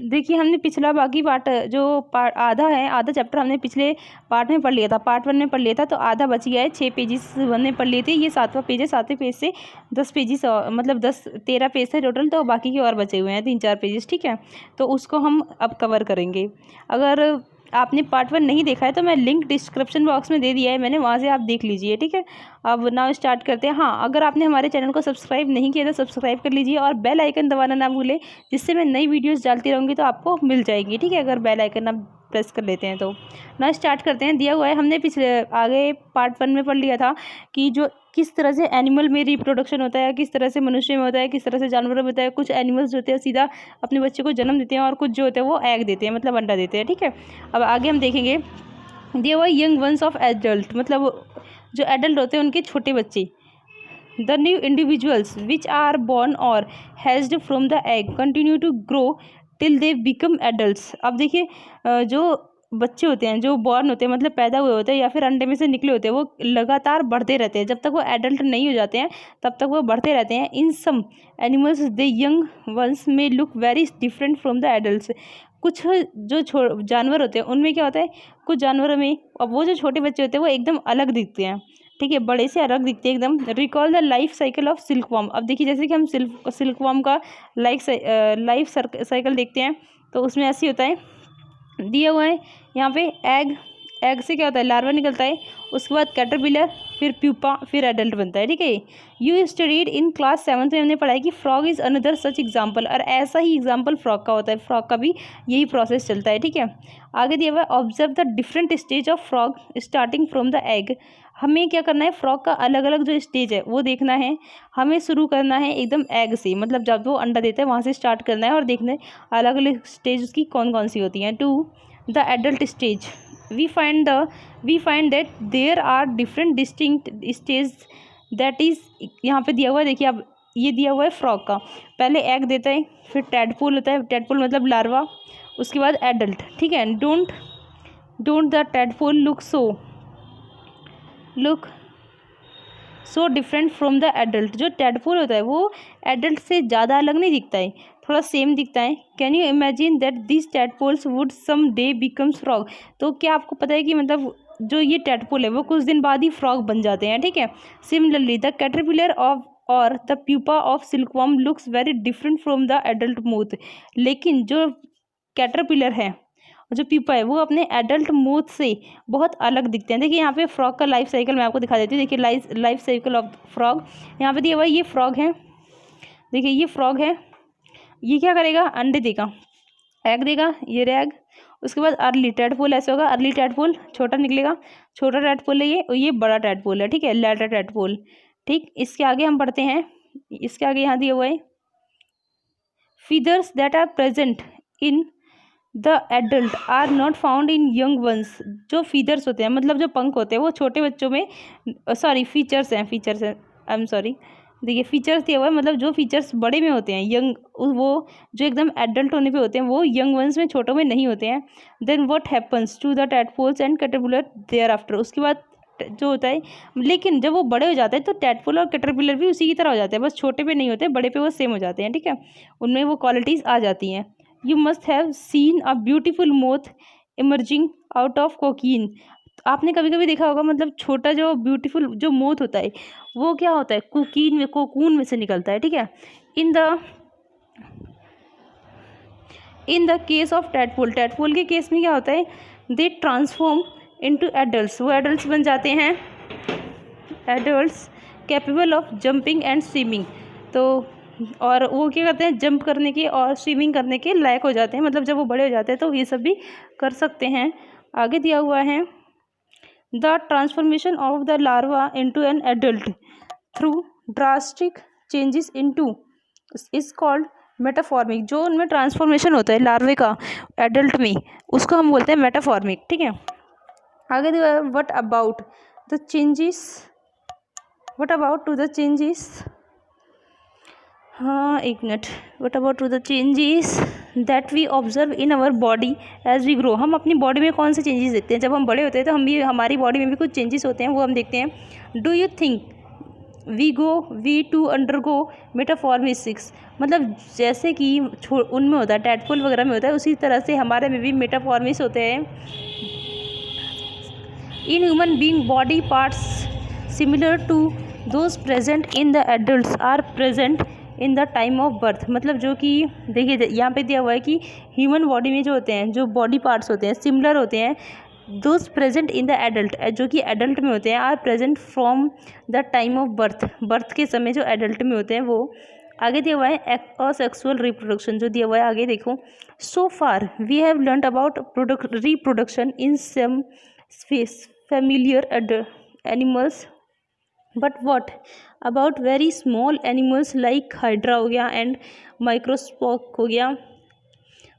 देखिए हमने पिछला बाकी पार्ट जो आधा है, आधा चैप्टर हमने पिछले पार्ट में पढ़ लिया था, पार्ट 1 में पढ़ लिया था, तो आधा बच गया है। 6 पेजेस हमने पढ़ लिए थे, ये 7वां पेज है, 7वें पेज से 10 पेजेस मतलब 13 पेज थे टोटल, तो बाकी के और बचे हुए हैं 3-4 पेजेस, ठीक है। तो उसको हम अब कवर करेंगे। अगर आपने पार्ट 1 नहीं देखा है तो मैं लिंक डिस्क्रिप्शन बॉक्स में दे दिया है मैंने, वहाँ से आप देख लीजिए, ठीक है। अब नाउ स्टार्ट करते हैं। हाँ, अगर आपने हमारे चैनल को सब्सक्राइब नहीं किया तो सब्सक्राइब कर लीजिए और बेल आइकन दबाना ना भूलें, जिससे मैं नई वीडियोस डालती रहूँगी तो आपको मिल जाएगी, ठीक है, अगर बेल आइकन आप प्रेस कर लेते हैं तो। ना स्टार्ट करते हैं। दिया हुआ है, हमने पिछले आगे पार्ट 1 में पढ़ लिया था कि जो किस तरह से एनिमल में रिप्रोडक्शन होता है, किस तरह से मनुष्य में होता है, किस तरह से जानवरों में होता है। कुछ एनिमल्स होते हैं सीधा अपने बच्चे को जन्म देते हैं और कुछ जो होते हैं वो एग देते हैं, मतलब अंडा देते हैं, ठीक है। अब आगे हम देखेंगे। दिया हुआ यंग वंस ऑफ एडल्ट, मतलब जो एडल्ट होते हैं उनके छोटे बच्चे। The new individuals which are born or hatched from the egg continue to grow till they become adults। अब देखिए जो बच्चे होते हैं, जो बॉर्न होते हैं, मतलब पैदा हुए होते हैं या फिर अंडे में से निकले होते हैं, वो लगातार बढ़ते रहते हैं। जब तक वो एडल्ट नहीं हो जाते हैं तब तक वो बढ़ते रहते हैं। In some animals the young ones में look very different from the adults. कुछ जो जानवर होते हैं उनमें क्या होता है, कुछ जानवरों में, अब वो जो छोटे बच्चे होते हैं वो एकदम अलग दिखते हैं, ठीक है, बड़े से अलग दिखते हैं एकदम। Recall the life cycle of silkworm. अब देखिए जैसे कि हम सिल्कवॉर्म का लाइफ साइकिल देखते हैं तो उसमें ऐसे होता है, दिया हुआ है यहाँ पे एग से क्या होता है, लार्वा निकलता है, उसके बाद कैटरपिलर, फिर प्यूपा, फिर एडल्ट बनता है, ठीक है। यू स्टडीड इन क्लास 7 में हमने पढ़ा है कि frog is another such example, और ऐसा ही एग्जाम्पल फ्रॉग का होता है। फ्रॉग का भी यही प्रोसेस चलता है, ठीक है। आगे दिया हुआ है, observe the different stage of frog starting from the egg. हमें क्या करना है, फ्रॉग का अलग अलग जो स्टेज है वो देखना है। हमें शुरू करना है एकदम एग से, मतलब जब वो अंडा देता है वहाँ से स्टार्ट करना है और देखना है अलग अलग स्टेज उसकी कौन कौन सी होती हैं। To the adult stage we find that there are different distinct stages, that is यहाँ पे दिया हुआ है, देखिए अब ये दिया हुआ है फ्रॉग का, पहले एग देता है, फिर टैडपोल होता है, टैडपोल मतलब लार्वा, उसके बाद एडल्ट, ठीक है। Don't the tadpole look so different from the adult. जो टैडपोल होता है वो एडल्ट से ज़्यादा अलग नहीं दिखता है, थोड़ा सेम दिखता है। Can you imagine that this tadpoles would some day becomes frog. तो क्या आपको पता है कि मतलब जो ये टैडपोल है वो कुछ दिन बाद ही फ्रॉग बन जाते हैं, ठीक है। सिमिलरली द कैटरपिलर ऑफ और the pupa of silkworm looks very different from the adult moth. लेकिन जो कैटरपिलर है, जो प्यूपा है, वो अपने एडल्ट मोथ से बहुत अलग दिखते हैं। देखिए यहाँ पे फ्रॉग का लाइफ साइकिल मैं आपको दिखा देती हूँ। देखिए लाइफ साइकिल ऑफ फ्रॉग यहाँ पे दिया हुआ है। ये फ्रॉग है, देखिए ये फ्रॉग है, ये क्या करेगा, अंडे देगा, एग देगा, ये एग, उसके बाद अर्ली टैडपोल ऐसे होगा, अर्ली टैडपोल छोटा निकलेगा, छोटा टैडपोल है ये, और ये बड़ा टैडपोल है, ठीक है, लैटर टैडपोल, ठीक। इसके आगे हम पढ़ते हैं, इसके आगे यहाँ दिया हुआ है, feathers that are present in the adult are not found in young ones. जो फीदर्स होते हैं, मतलब जो पंख होते हैं, वो छोटे बच्चों में, सॉरी फीचर्स हैं, आई एम सॉरी, देखिए फीचर्स दिया हुआ है, मतलब जो फीचर्स बड़े में होते हैं, यंग, वो जो एकदम एडल्ट होने पे होते हैं वो यंग वंस में, छोटों में नहीं होते हैं। Then what happens to the tadpoles and caterpillar thereafter. उसके बाद जो होता है, लेकिन जब वो बड़े हो जाते हैं तो टैडपोल और कैटरपिलर भी उसी की तरह हो जाते हैं, बस छोटे पे नहीं होते, बड़े पे वो सेम हो जाते हैं, ठीक है, उनमें वो क्वालिटीज़ आ जाती हैं। You must have seen a beautiful moth emerging out of cocaine. आपने कभी कभी देखा होगा, मतलब छोटा जो ब्यूटीफुल जो मोथ होता है वो क्या होता है, कोकून में से निकलता है, ठीक है। In the case of tadpole के केस में क्या होता है, दे ट्रांसफॉर्म इनटू एडल्ट्स, वो एडल्ट्स बन जाते हैं, adults capable of jumping and swimming. तो और वो क्या करते हैं, जंप करने के और स्विमिंग करने के लायक हो जाते हैं, मतलब जब वो बड़े हो जाते हैं तो ये सब भी कर सकते हैं। आगे दिया हुआ है, the transformation of the larva into an adult through drastic changes into is called metamorphic. जो उनमें ट्रांसफॉर्मेशन होता है लार्वे का एडल्ट में, उसको हम बोलते हैं मेटाफॉर्मिक, ठीक है। आगे दिया हुआ है, what about to the changes, हाँ एक minute, what about to the changes that we observe in our body as we grow. हम अपनी बॉडी में कौन से चेंजेस देखते हैं, जब हम बड़े होते हैं तो हम भी, हमारी बॉडी में भी कुछ चेंजेस होते हैं, वो हम देखते हैं। Do you think we too undergo metamorphosis, मतलब जैसे कि उनमें होता है टैडपोल वगैरह में होता है, उसी तरह से हमारे में भी मेटाफॉर्मिस होते हैं। In human being body parts similar to those present in the adults are present in the time of birth, मतलब जो कि देखिए यहाँ पे दिया हुआ है कि ह्यूमन बॉडी में जो होते हैं, जो बॉडी पार्ट्स होते हैं सिमिलर होते हैं, those present in the adult, जो कि एडल्ट में होते हैं, are present from the time of birth, birth के समय जो एडल्ट में होते हैं वो। आगे दिया हुआ है असेक्सुअल रिप्रोडक्शन, जो दिया हुआ है आगे देखो। So far we have learned about reproduction in some familiar animals, but what about very small animals like hydra हो गया एंड माइक्रोस्कोप हो गया,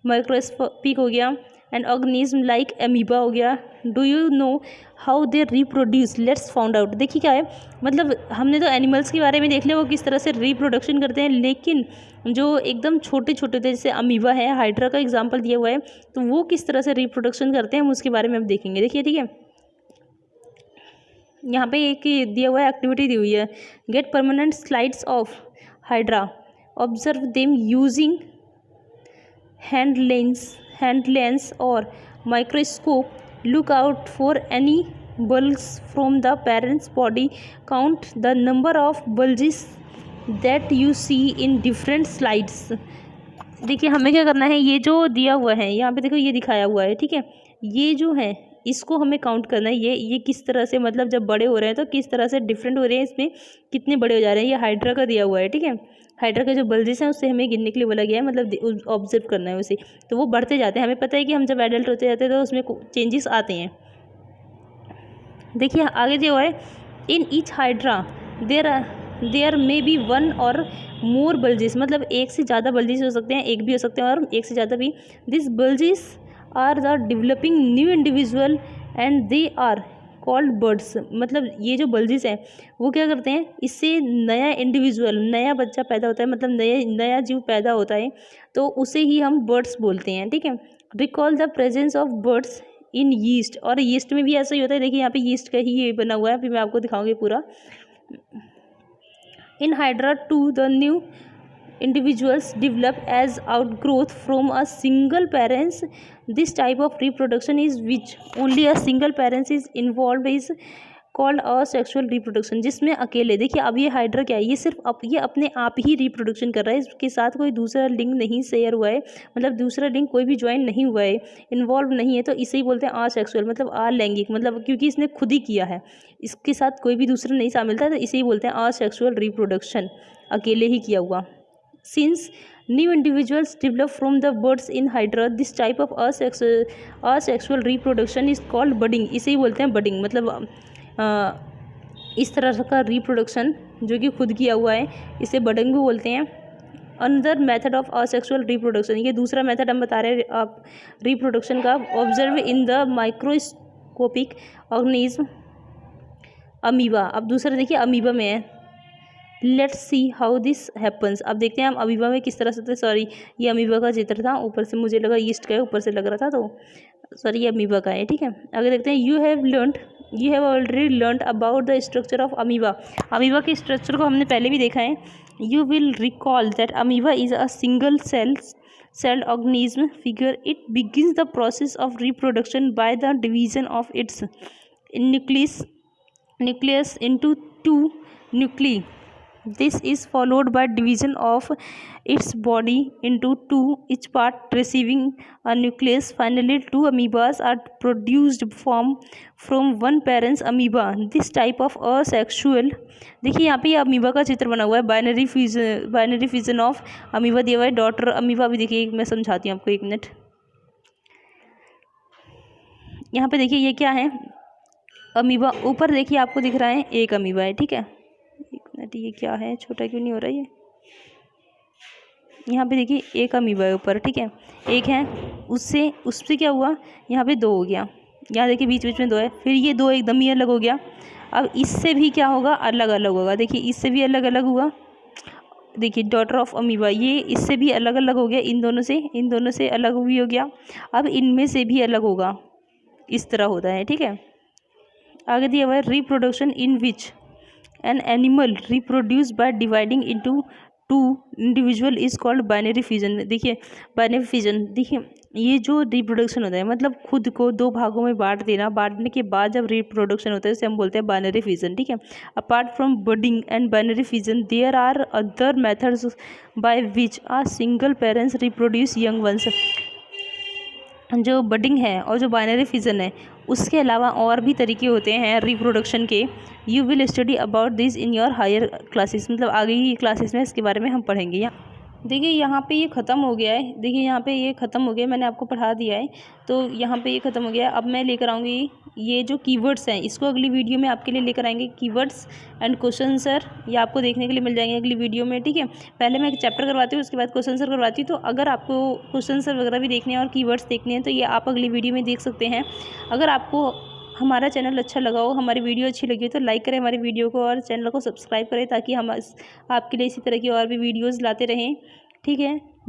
माइक्रोस्कोपिक हो गया एंड ऑर्गेनिज्म लाइक एमीबा हो गया। Do you know how they reproduce, let's found out. देखिए क्या है, मतलब हमने तो एनिमल्स के बारे में देख लिया वो किस तरह से रिप्रोडक्शन करते हैं, लेकिन जो एकदम छोटे छोटे थे जैसे अमीबा है, हाइड्रा का एग्जांपल दिया हुआ है, तो वो किस तरह से रिप्रोडक्शन करते हैं हम उसके बारे में अब देखेंगे। देखिए ठीक है, यहाँ पे एक दिया हुआ है एक्टिविटी दी हुई है, get permanent slides of hydra, observe them using hand lens और microscope, look out for any bulges from the parent's body, count the number of bulges that you see in different slides। देखिए हमें क्या करना है, ये जो दिया हुआ है यहाँ पे देखो ये दिखाया हुआ है, ठीक है, ये जो है इसको हमें काउंट करना है, ये किस तरह से मतलब जब बड़े हो रहे हैं तो किस तरह से डिफरेंट हो रहे हैं, इसमें कितने बड़े हो जा रहे हैं, ये हाइड्रा का दिया हुआ है, ठीक है। हाइड्रा के जो बल्जेस हैं उससे हमें गिनने के लिए बोला गया है, मतलब ऑब्जर्व करना है उसे, तो वो बढ़ते जाते हैं। हमें पता है कि हम जब एडल्ट होते जाते हैं तो उसमें चेंजेस आते हैं। देखिए आगे जो है, in each hydra there may be one or more bulges, मतलब एक से ज़्यादा बल्जेस हो सकते हैं, एक भी हो सकते हैं और एक से ज़्यादा भी। This bulges are the developing new individual and they are called birds, मतलब ये जो बल्जेस हैं वो क्या करते हैं, इससे नया इंडिविजुअल, नया बच्चा पैदा होता है, मतलब नया जीव पैदा होता है, तो उसे ही हम बर्ड्स बोलते हैं, ठीक है। Recall the presence of birds in yeast, और यीस्ट में भी ऐसा ही होता है, देखिए यहाँ पे यीस्ट का ही ये बना हुआ है, फिर मैं आपको दिखाऊंगी पूरा। In hydra to the new individuals develop as outgrowth from a single parents, this type of reproduction is which only a single parents is involved is called asexual reproduction, जिसमें अकेले, देखिए अब ये हाइड्रा क्या है, ये सिर्फ ये अपने आप ही रिप्रोडक्शन कर रहा है, इसके साथ कोई दूसरा लिंक नहीं शेयर हुआ है, मतलब दूसरा लिंक कोई भी ज्वाइन नहीं हुआ है, इन्वॉल्व नहीं है, तो इसे ही बोलते हैं असेक्सुअल, मतलब अलैंगिक, मतलब क्योंकि इसने खुद ही किया है, इसके साथ कोई भी दूसरा नहीं शामिल था, तो इसे ही बोलते हैं असेक्सुअल रिप्रोडक्शन, अकेले ही किया हुआ। Since new individuals develop from the birds in hydra, this type of asexual reproduction is called budding, इसे ही बोलते हैं budding, मतलब इस तरह का रिप्रोडक्शन जो कि खुद किया हुआ है इसे budding भी बोलते हैं। Another method of asexual reproduction, ये दूसरा मेथड हम बता रहे हैं आप रिप्रोडक्शन का, observe in the microscopic organism amoeba. अब दूसरा देखिए अमीबा में है, let's see how this happens, अब देखते हैं हम अमीबा में किस तरह से, सॉरी ये अमीबा का चित्र था, ऊपर से मुझे लगा ईस्ट का है, ऊपर से लग रहा था, तो सॉरी ये अमीबा का है, ठीक है। आगे देखते हैं, you have already learned about the structure of amoeba, amoeba के स्ट्रक्चर को हमने पहले भी देखा है। You will recall that amoeba is a single celled organism figure, it begins the process of reproduction by the division of its nucleus into two nuclei. This is followed by division of its body into two, each part receiving a nucleus. Finally, two amoebas are produced from one parent's amoeba. This type of asexual, देखिए यहाँ पे ये amoeba का चित्र बना हुआ है, binary fusion of amoeba दिया हुआ है, डॉटर अमीबा भी देखिए, मैं समझाती हूँ आपको, एक मिनट। यहाँ पे देखिए ये क्या है, अमीबा, ऊपर देखिए आपको दिख रहा है एक अमीबा है, ठीक है, एक मिनट, ये क्या है, छोटा क्यों नहीं हो रहा ये, यहाँ पे देखिए एक अमीबा है ऊपर, ठीक है, एक है, उससे क्या हुआ, यहाँ पे दो हो गया, यहाँ देखिए बीच बीच में दो है, फिर ये दो एकदम ही अलग हो गया। अब इससे भी क्या होगा, अलग अलग होगा, देखिए इससे भी अलग अलग हुआ, देखिए डॉटर ऑफ अमीबा, ये इससे भी अलग अलग हो गया, इन दोनों से अलग भी हो गया, अब इनमें से भी अलग होगा, इस तरह होता है, ठीक है। आगे दिया हुआ है, reproduction in which an animal reproduce by dividing into two individual is called binary fission. देखिए बाइनरी फिजन, देखिए ये जो रिप्रोडक्शन होता है मतलब खुद को दो भागों में बांट देना, बांटने के बाद जब रिप्रोडक्शन होता है उसे हम बोलते हैं बाइनरी फिजन। ठीक है, apart from budding and binary fission there are other methods by which a single parents reproduce young ones. जो बडिंग है और जो बाइनरी फिजन है उसके अलावा और भी तरीके होते हैं रिप्रोडक्शन के। You will study about this in your higher classes, मतलब आगे की क्लासेस में इसके बारे में हम पढ़ेंगे। यहाँ देखिए यहाँ पे ये ख़त्म हो गया है, देखिए यहाँ पे ये ख़त्म हो गया, मैंने आपको पढ़ा दिया है तो यहाँ पे ये ख़त्म हो गया है। अब मैं लेकर आऊँगी ये जो कीवर्ड्स हैं, इसको अगली वीडियो में आपके लिए लेकर आएंगे। कीवर्ड्स एंड क्वेश्चन आंसर ये आपको देखने के लिए मिल जाएंगे अगली वीडियो में। ठीक है, पहले मैं एक चैप्टर करवाती हूँ, उसके बाद क्वेश्चन आंसर करवाती हूँ। तो अगर आपको क्वेश्चन आंसर वगैरह भी देखने हैं और कीवर्ड्स देखने हैं तो ये आप अगली वीडियो में देख सकते हैं। अगर आपको हमारा चैनल अच्छा लगा हो, हमारी वीडियो अच्छी लगी हो तो लाइक करें हमारी वीडियो को और चैनल को सब्सक्राइब करें ताकि हम आपके लिए इसी तरह की और भी वीडियोज़ लाते रहें। ठीक है।